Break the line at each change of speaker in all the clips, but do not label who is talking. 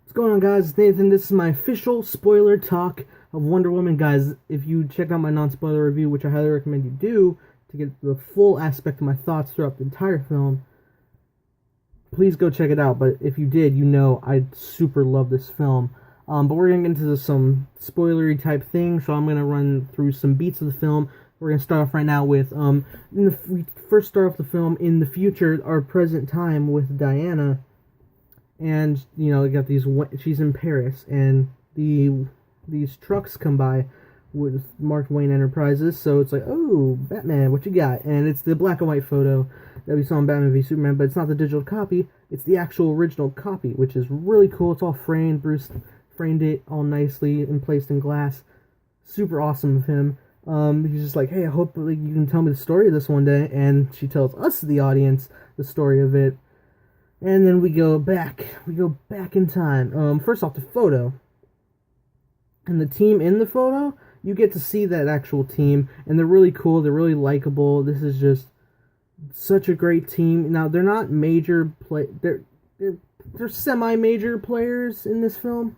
What's going on, guys? It's Nathan. This is my official spoiler talk of Wonder Woman. Guys, if you check out my non-spoiler review, which I highly recommend you do, to get the full aspect of my thoughts throughout the entire film, please go check it out. But if you did, you know I super love this film. But we're going to get into some spoilery type things, so I'm going to run through some beats of the film. We're going to start off right now with, we first start off the film in the future, our present time, with Diana. And, you know, got these, she's in Paris, and these trucks come by with Mark Wayne Enterprises, so it's like, oh, Batman, what you got? And it's the black and white photo that we saw in Batman v Superman, but it's not the digital copy, it's the actual original copy, which is really cool. It's all framed. Bruce framed it all nicely and placed in glass. Super awesome of him. He's just like, hey, I hope you can tell me the story of this one day, and she tells us, the audience, the story of it. And then we go back in time. First off, the photo. And the team in the photo, you get to see that actual team, and they're really cool, they're really likable. This is just such a great team. Now, they're not major they're semi-major players in this film.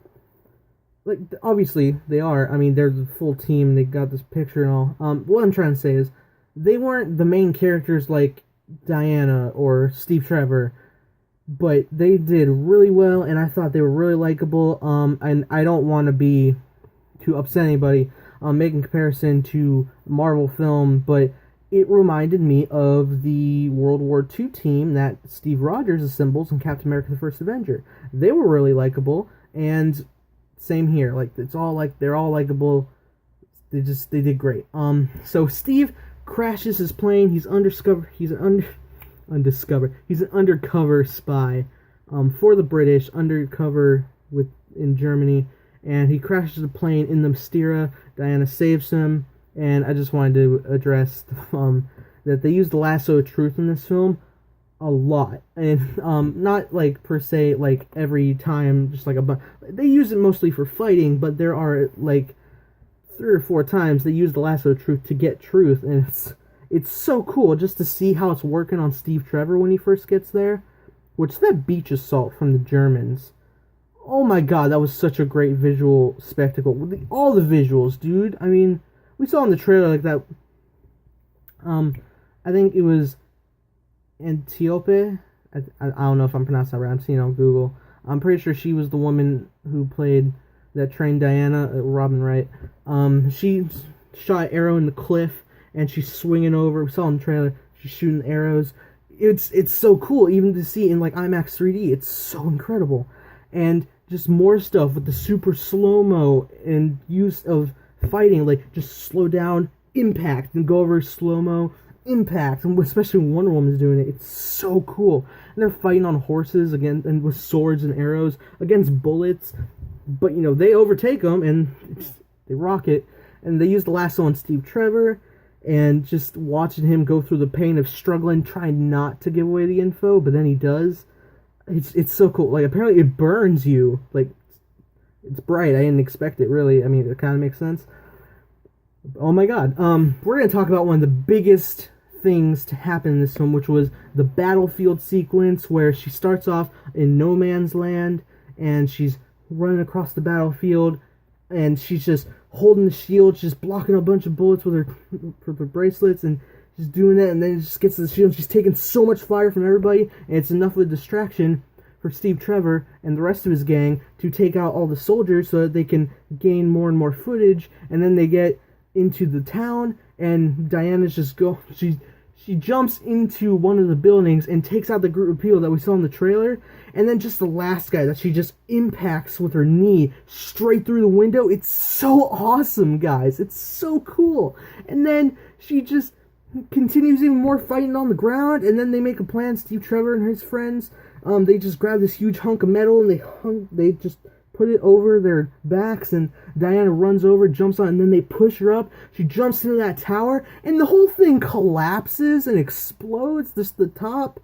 Like, obviously, they are. I mean, they're the full team, they got this picture and all. What I'm trying to say is, they weren't the main characters like Diana or Steve Trevor, but they did really well, and I thought they were really likable. And I don't want to be to upset anybody making comparison to Marvel film, but it reminded me of the World War II team that Steve Rogers assembles in Captain America: The First Avenger. They were really likable, and same here. Like, it's all like, they're all likable. They did great. So Steve crashes his plane. He's an undercover spy for the British, undercover in Germany, and he crashes the plane in the Mystera. Diana saves him, and I just wanted to address that they use the lasso of truth in this film a lot, and not like per se like every time, just like they use it mostly for fighting, but there are like 3 or 4 times they use the lasso of truth to get truth, and it's so cool just to see how it's working on Steve Trevor when he first gets there. Which, that beach assault from the Germans, oh my god, that was such a great visual spectacle. All the visuals, dude. I mean, we saw in the trailer like that. I think it was Antiope. I don't know if I'm pronouncing that right. I'm seeing it on Google. I'm pretty sure she was the woman who played that trained Diana, Robin Wright. She shot an arrow in the cliff, and she's swinging over. We saw in the trailer, she's shooting arrows. It's so cool, even to see in like IMAX 3D. It's so incredible. And just more stuff with the super slow-mo and use of fighting, like just slow down, impact, and go over slow-mo, impact, and especially when Wonder Woman's doing it. It's so cool. And they're fighting on horses again, and with swords and arrows against bullets. But, you know, they overtake them, and they rock it. And they use the lasso on Steve Trevor, and just watching him go through the pain of struggling, trying not to give away the info, but then he does. It's so cool. Like, apparently it burns you. Like, it's bright. I didn't expect it, really. I mean, it kind of makes sense. Oh my god. We're going to talk about one of the biggest things to happen in this film, which was the battlefield sequence, where she starts off in no man's land, and she's running across the battlefield, and she's just holding the shield, just blocking a bunch of bullets with her bracelets, and just doing that, and then it just gets to the shield, and she's taking so much fire from everybody, and it's enough of a distraction for Steve Trevor and the rest of his gang to take out all the soldiers so that they can gain more and more footage. And then they get into the town, and Diana's just she jumps into one of the buildings and takes out the group of people that we saw in the trailer, and then just the last guy that she just impacts with her knee straight through the window. It's so awesome, guys. It's so cool. And then she just continues even more fighting on the ground, and then they make a plan, Steve Trevor and his friends. They just grab this huge hunk of metal, and they just put it over their backs, and Diana runs over, jumps on, and then they push her up. She jumps into that tower, and the whole thing collapses and explodes, just the top.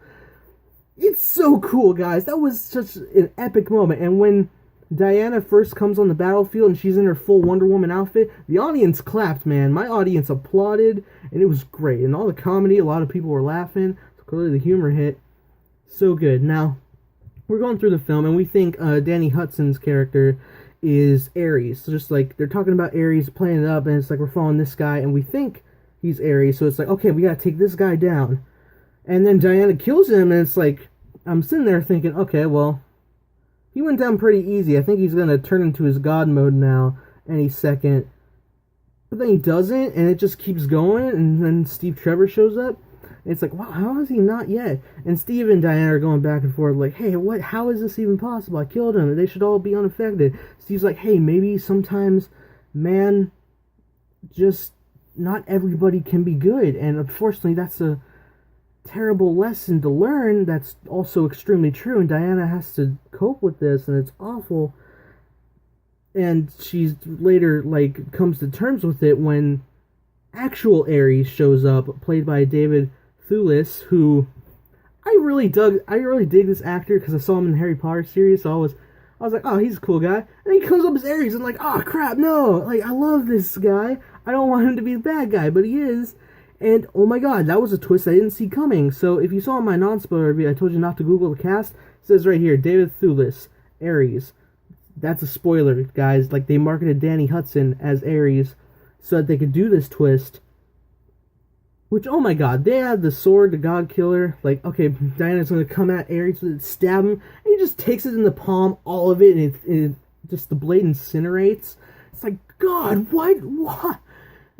It's so cool, guys. That was such an epic moment. And when Diana first comes on the battlefield and she's in her full Wonder Woman outfit, the audience clapped, man. My audience applauded, and it was great. And all the comedy, a lot of people were laughing. So clearly the humor hit. So good. Now, we're going through the film, and we think Danny Hudson's character is Ares. So just like they're talking about Ares, playing it up, and it's like we're following this guy, and we think he's Ares. So it's like, okay, we gotta take this guy down. And then Diana kills him, and it's like I'm sitting there thinking, okay, well, he went down pretty easy. I think he's gonna turn into his god mode now any second. But then he doesn't, and it just keeps going, and then Steve Trevor shows up. It's like, wow, how is he not yet? And Steve and Diana are going back and forth like, hey, what? How is this even possible? I killed him. They should all be unaffected. Steve's like, hey, maybe sometimes, man, just not everybody can be good. And unfortunately, that's a terrible lesson to learn that's also extremely true. And Diana has to cope with this, and it's awful. And she's later, like, comes to terms with it when actual Ares shows up, played by David Thewlis, who I really dig this actor because I saw him in the Harry Potter series, so I was like, oh, he's a cool guy. And he comes up as Ares, and like, oh crap, no, like, I love this guy. I don't want him to be the bad guy, but he is. And oh my god, that was a twist I didn't see coming. So if you saw my non-spoiler review, I told you not to Google the cast. It says right here, David Thewlis, Ares. That's a spoiler, guys. Like, they marketed Danny Hudson as Ares so that they could do this twist. Which, oh my god, they had the sword, the god killer. Like, okay, Diana's gonna come at Ares with it, stab him, and he just takes it in the palm, all of it, and it just, the blade incinerates. It's like, God, what?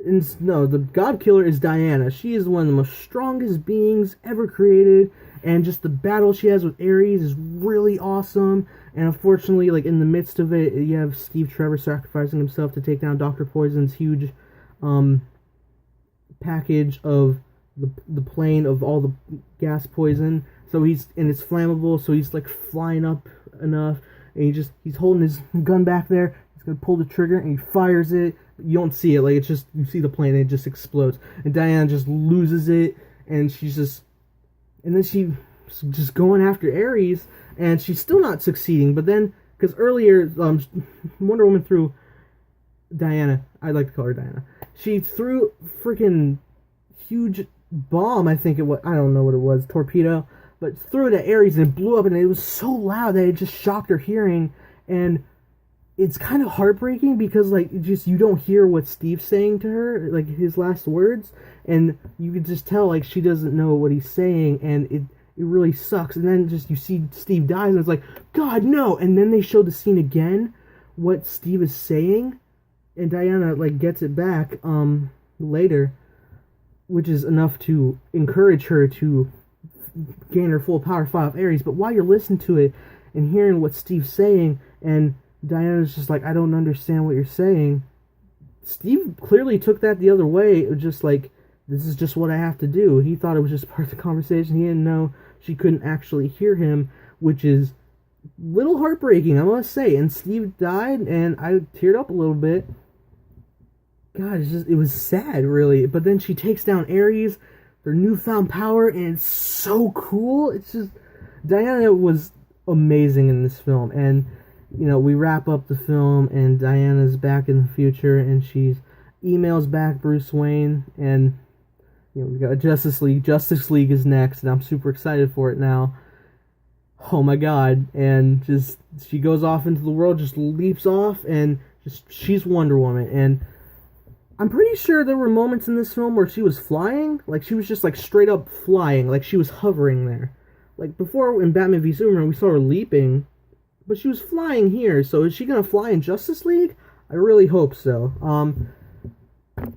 And no, the god killer is Diana. She is one of the most strongest beings ever created, and just the battle she has with Ares is really awesome. And unfortunately, like, in the midst of it, you have Steve Trevor sacrificing himself to take down Dr. Poison's huge package of the plane of all the gas poison. So and it's flammable, so he's like flying up enough, and he's holding his gun back there. He's gonna pull the trigger, and he fires it. You don't see it, like, it's just, you see the plane, and it just explodes. And Diana just loses it, and then she's just going after Ares, and she's still not succeeding. But then, because earlier, Wonder Woman threw Diana, I like to call her Diana, she threw freaking huge bomb, I think it was, I don't know what it was, torpedo, but threw it at Ares, and it blew up, and it was so loud that it just shocked her hearing. And it's kind of heartbreaking because, like, you don't hear what Steve's saying to her, like, his last words, and you can just tell, like, she doesn't know what he's saying, and it really sucks. And then just you see Steve dies, and it's like, God, no! And then they show the scene again, what Steve is saying, and Diana, like, gets it back later, which is enough to encourage her to gain her full power, fight off Ares. But while you're listening to it and hearing what Steve's saying, and Diana's just like, I don't understand what you're saying, Steve clearly took that the other way. It was just like, this is just what I have to do. He thought it was just part of the conversation. He didn't know she couldn't actually hear him, which is a little heartbreaking, I must say. And Steve died, and I teared up a little bit. God, it was sad, really. But then she takes down Ares, their newfound power, and it's so cool. It's just, Diana was amazing in this film. And, you know, we wrap up the film, and Diana's back in the future, and she emails back Bruce Wayne, and, you know, we got Justice League. Justice League is next, and I'm super excited for it now. Oh my god. And just, she goes off into the world, just leaps off, and just, she's Wonder Woman. And I'm pretty sure there were moments in this film where she was flying, like, she was just, like, straight up flying, like, she was hovering there. Like, before in Batman v Superman, we saw her leaping, but she was flying here. So is she gonna fly in Justice League? I really hope so.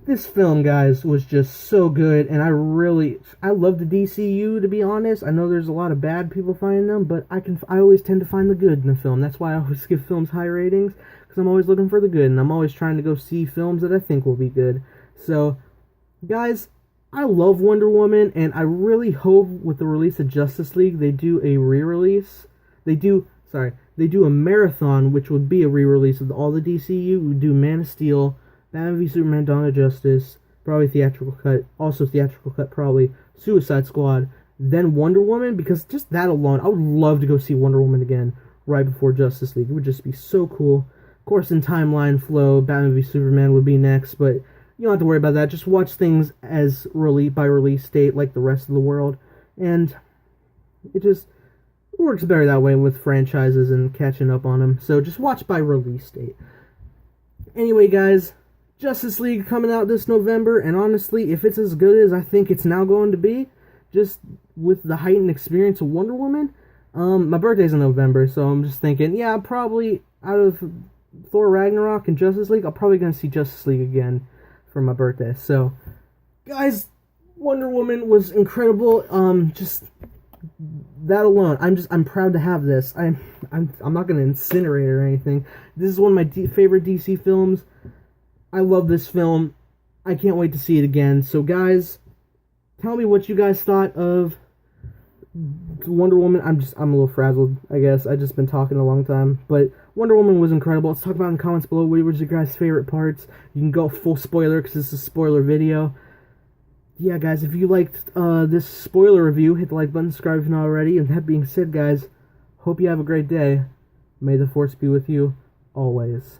This film, guys, was just so good, and I love the DCU, to be honest. I know there's a lot of bad people finding them, but I always tend to find the good in a film. That's why I always give films high ratings, because I'm always looking for the good, and I'm always trying to go see films that I think will be good. So, guys, I love Wonder Woman, and I really hope with the release of Justice League, they do a re-release. They do a marathon, which would be a re-release of all the DCU. We do Man of Steel, Batman v Superman, Dawn of Justice, probably theatrical cut, also theatrical cut probably, Suicide Squad, then Wonder Woman, because just that alone, I would love to go see Wonder Woman again right before Justice League. It would just be so cool. Of course, in timeline flow, Batman v Superman would be next, but you don't have to worry about that. Just watch things as by release date like the rest of the world, and it It works better that way with franchises and catching up on them. So just watch by release date. Anyway, guys, Justice League coming out this November, and honestly, if it's as good as I think it's now going to be, just with the heightened experience of Wonder Woman, my birthday's in November, so I'm just thinking, yeah, probably out of Thor Ragnarok and Justice League, I'm probably going to see Justice League again for my birthday. So, guys, Wonder Woman was incredible. Just that alone, I'm proud to have this. I'm not going to incinerate it or anything. This is one of my favorite DC films. I love this film. I can't wait to see it again. So, guys, tell me what you guys thought of Wonder Woman. I'm a little frazzled, I guess. I've just been talking a long time. But Wonder Woman was incredible. Let's talk about in the comments below what was your guys' favorite parts. You can go full spoiler because this is a spoiler video. Yeah, guys, if you liked this spoiler review, hit the like button, subscribe if you're not already. And that being said, guys, hope you have a great day. May the Force be with you always.